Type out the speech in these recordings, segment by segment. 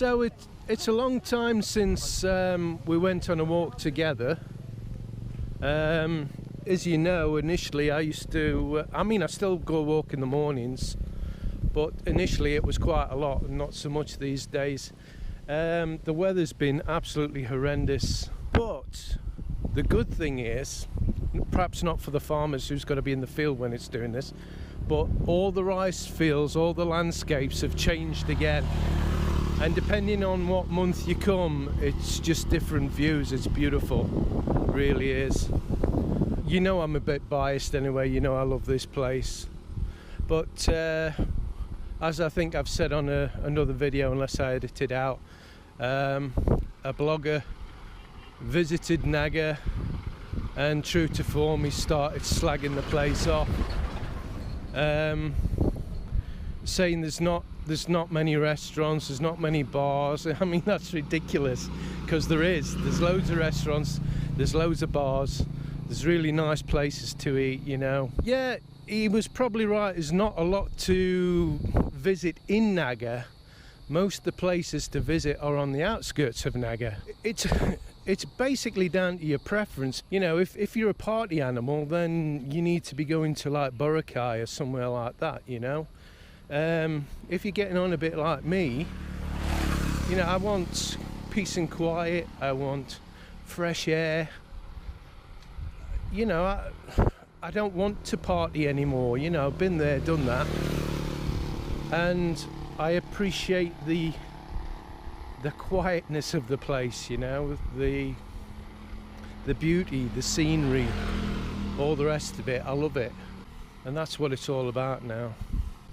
So it's a long time since we went on a walk together. As you know, initially I used to, I still go walk in the mornings, but initially it was quite a lot, and not so much these days. The weather's been absolutely horrendous, but the good thing is, perhaps not for the farmers who's got to be in the field when it's doing this, but all the rice fields, all the landscapes have changed again. And depending on what month you come, it's just different views. It's beautiful, it really is. You know I'm a bit biased anyway, you know I love this place. But as I think I've said on another video, unless I edit it out, a blogger visited Naga, and true to form he started slagging the place off, saying there's not many restaurants, there's not many bars. I mean, that's ridiculous, because there's loads of restaurants, there's loads of bars, there's really nice places to eat, you know. Yeah, he was probably right, there's not a lot to visit in Naga. Most of the places to visit are on the outskirts of Naga. It's basically down to your preference. You know, if you're a party animal, then you need to be going to like Boracay or somewhere like that, you know. If you're getting on a bit like me, you know, I want peace and quiet, I want fresh air. You know, I don't want to party anymore, you know, I've been there, done that. And I appreciate the quietness of the place, you know, the beauty, the scenery, all the rest of it. I love it, and that's what it's all about now.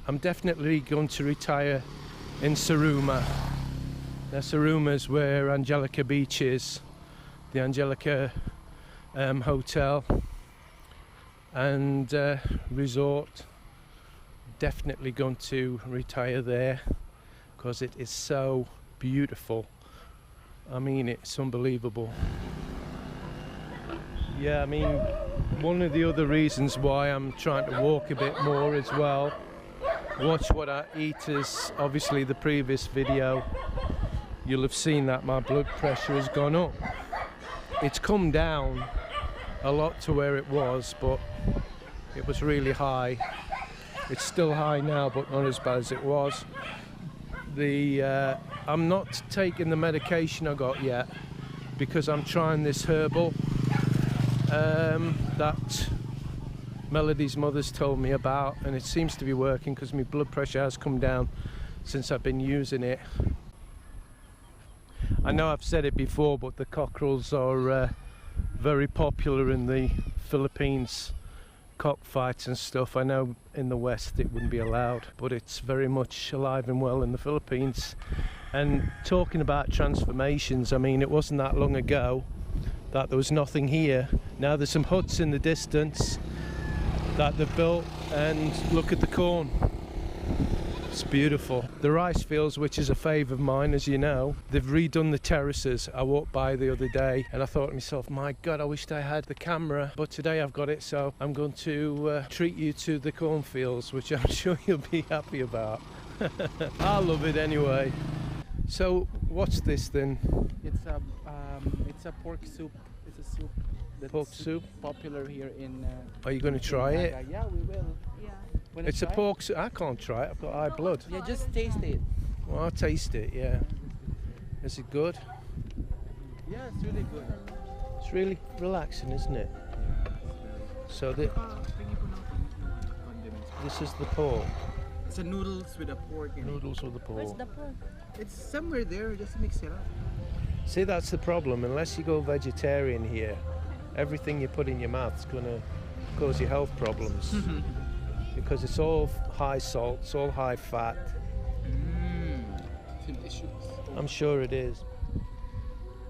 I'm definitely going to retire in Saruma. Now, Saruma's where Angelica Beach is, the Angelica hotel and resort. Definitely going to retire there because it is so beautiful. I mean, it's unbelievable. Yeah, I mean, one of the other reasons why I'm trying to walk a bit more as well, watch what I eat, is obviously the previous video you'll have seen that my blood pressure has gone up. It's come down a lot to where it was, but it was really high. It's still high now, but not as bad as it was. I'm not taking the medication I got yet because I'm trying this herbal that Melody's mother's told me about, and it seems to be working because my blood pressure has come down since I've been using it. I know I've said it before, but the cockerels are very popular in the Philippines. Cockfights and stuff. I know in the West it wouldn't be allowed, but it's very much alive and well in the Philippines. And talking about transformations, I mean, it wasn't that long ago that there was nothing here. Now there's some huts in the distance that they've built, and look at the corn. It's beautiful. The rice fields, which is a favourite of mine, as you know, they've redone the terraces. I walked by the other day and I thought to myself, my God, I wished I had the camera, but today I've got it, so I'm going to treat you to the cornfields, which I'm sure you'll be happy about. I love it anyway. So what's this then? It's a pork soup. It's a soup that's pork soup? Popular here in Are you going to try it? Yeah, we will. Yeah. It's a pork soup. I can't try it, I've got high blood. Yeah, just taste it. Well, I'll taste it, yeah. Is it good? Yeah, it's really good. It's really relaxing, isn't it? So this is the pork. It's a noodles with a pork in Noodles with the pork. Where's the pork? It's somewhere there, just mix it up. See, that's the problem. Unless you go vegetarian here, everything you put in your mouth is going to cause you health problems. Because it's all high salt, it's all high fat. Delicious. I'm sure it is.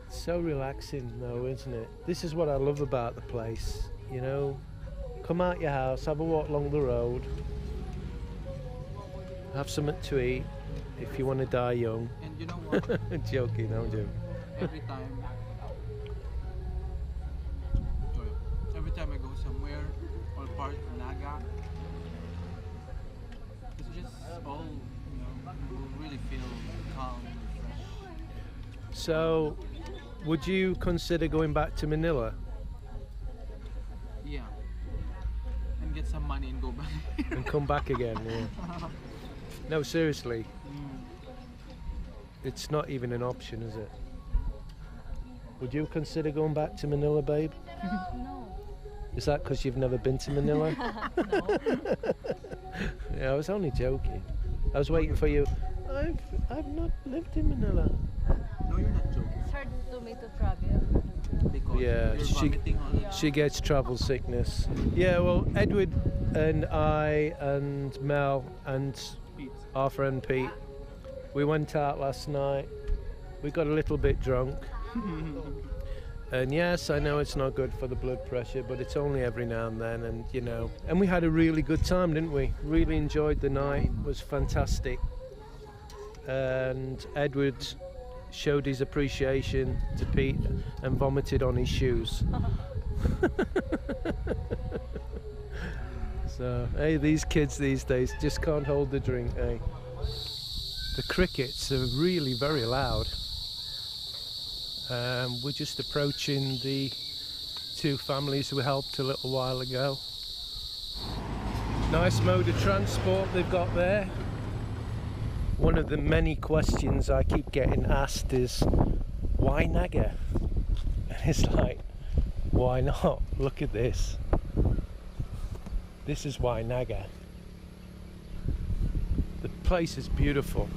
It's so relaxing though, isn't it? This is what I love about the place, you know. Come out your house, have a walk along the road, have something to eat if you want to die young. And you know what? Joking, I'm joking. Every time I go somewhere or part of Naga, it's just all, you know, you really feel calm and fresh. So, would you consider going back to Manila Yeah. And get some money and go back. and come back again? Yeah. No, seriously, it's not even an option, is it? Would you consider going back to Manila, babe? No. Is that because you've never been to Manila? No. Yeah, I was only joking. I was waiting for you. I've not lived in Manila. No, you're not joking. It's hard to me to travel. Because Yeah, you're she- vomiting all Yeah. She gets travel sickness. Yeah, well, Edward and I and Mel and Pete. our friend Pete, we went out last night. We got a little bit drunk. And yes, I know it's not good for the blood pressure, but it's only every now and then, and you know. And we had a really good time, didn't we? Really enjoyed the night. It was fantastic. And Edward showed his appreciation to Pete and vomited on his shoes. So, hey, these kids these days just can't hold the drink, eh? The crickets are really very loud. We're just approaching the two families we helped a little while ago. Nice mode of transport they've got there. One of the many questions I keep getting asked is, why Naga? And it's like, why not? Look at this. This is why Naga. The place is beautiful.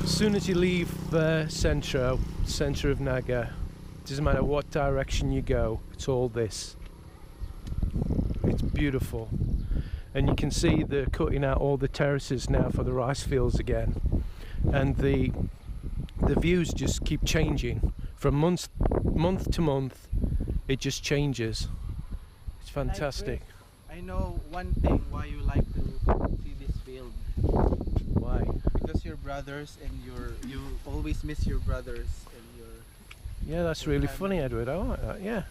As soon as you leave centre of Naga, it doesn't matter what direction you go, it's all this. It's beautiful. And you can see they're cutting out all the terraces now for the rice fields again. And the views just keep changing. From month to month, it just changes. It's fantastic. I know one thing why you like to see this field. Why? Because you're brothers and you always miss your brothers and your. Yeah, that's really funny, Edward. I like that, yeah.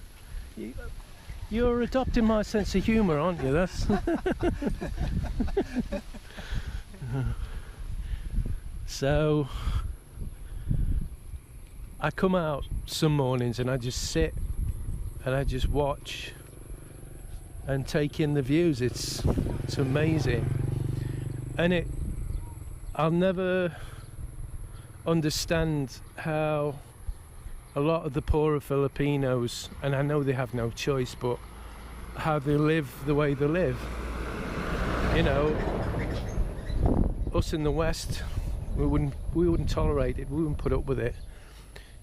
You're adopting my sense of humour, aren't you? That's So I come out some mornings and I just sit and I just watch and take in the views. It's amazing. And I'll never understand how a lot of the poorer Filipinos, and I know they have no choice, but how they live the way they live. You know, us in the West, we wouldn't tolerate it. We wouldn't put up with it.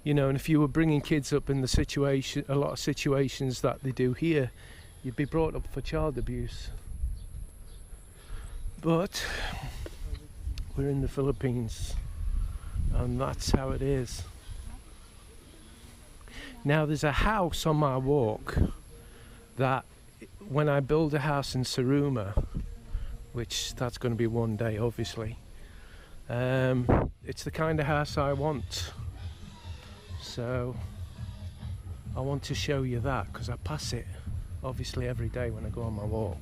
You know, and if you were bringing kids up in a lot of situations that they do here, you'd be brought up for child abuse. But we're in the Philippines, and that's how it is. Now there's a house on my walk that when I build a house in Saruma, which that's going to be one day obviously, it's the kind of house I want. So I want to show you that because I pass it obviously every day when I go on my walk,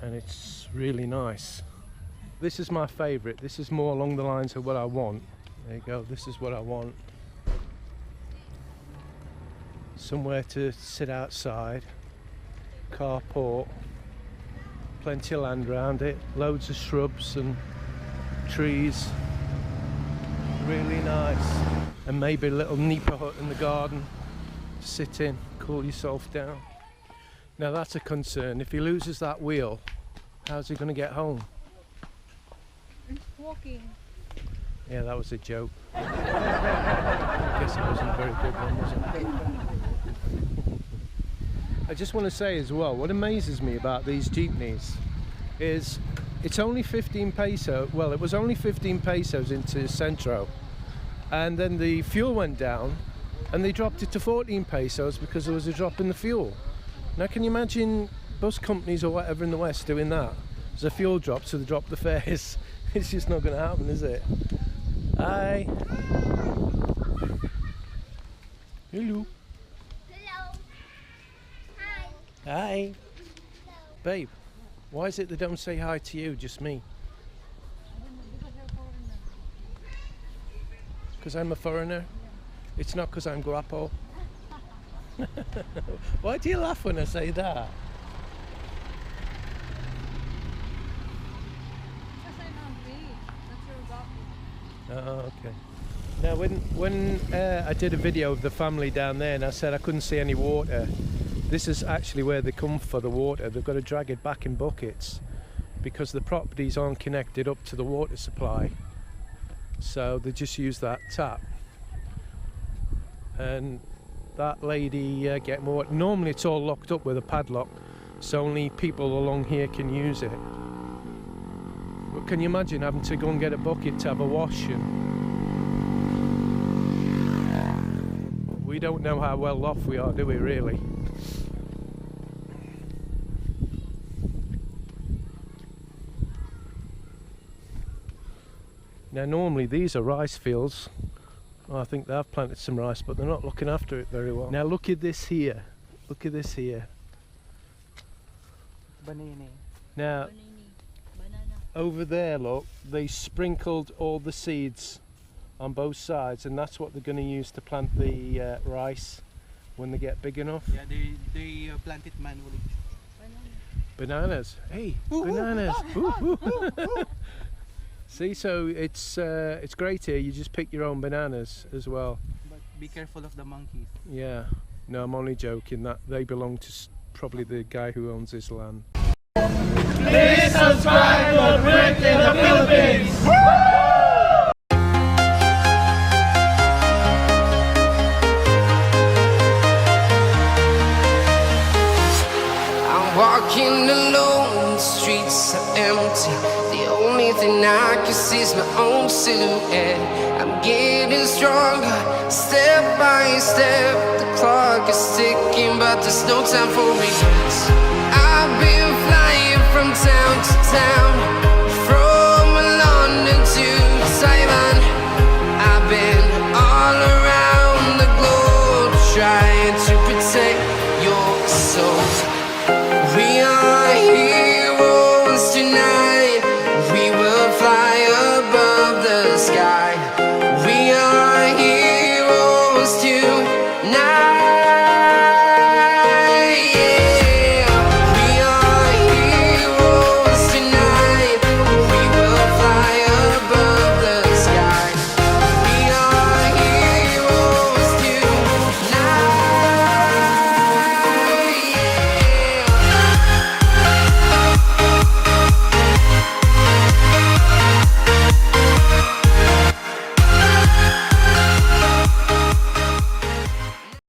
and it's really nice. This is my favourite. This is more along the lines of what I want. There you go, this is what I want. Somewhere to sit outside, carport, plenty of land around it, loads of shrubs and trees, really nice. And maybe a little nipa hut in the garden, sit in, cool yourself down. Now that's a concern. If he loses that wheel, how's he going to get home? Walking. Yeah, that was a joke. I guess it wasn't a very good one, was it? I just want to say as well, what amazes me about these jeepneys is it's only 15 peso. Well, it was only 15 pesos into Centro, and then the fuel went down and they dropped it to 14 pesos because there was a drop in the fuel. Now can you imagine bus companies or whatever in the West doing that? There's a fuel drop, so they drop the fares. It's just not going to happen, is it? Hi. Hello. Hello. Hi. Hi. Hello. Babe, why is it they don't say hi to you, just me? Because I'm a foreigner? It's not because I'm guapo. Why do you laugh when I say that? Because I'm hungry. That's your Oh, okay. Now, when I did a video of the family down there and I said I couldn't see any water, this is actually where they come for the water. They've got to drag it back in buckets because the properties aren't connected up to the water supply. So they just use that tap. And that lady getting water, normally it's all locked up with a padlock, so only people along here can use it. But can you imagine having to go and get a bucket to have a wash? And we don't know how well off we are, do we really? Now normally these are rice fields. Oh, I think they've planted some rice, but they're not looking after it very well. Now look at this here. Look at this here. Banana. Now banana. over there, look, they sprinkled all the seeds on both sides, and that's what they're going to use to plant the rice when they get big enough. Yeah, they plant it manually. Banana. Bananas. Hey, bananas. Ooh, ooh. See, so it's great here. You just pick your own bananas as well. But be careful of the monkeys. Yeah. No, I'm only joking. That they belong to probably the guy who owns this land. Please subscribe to Brit in the Philippines. I'm walking alone, the streets are empty. The only thing I can see is my own silhouette. I'm getting stronger, step by step. The clock is ticking, but there's no time for regrets.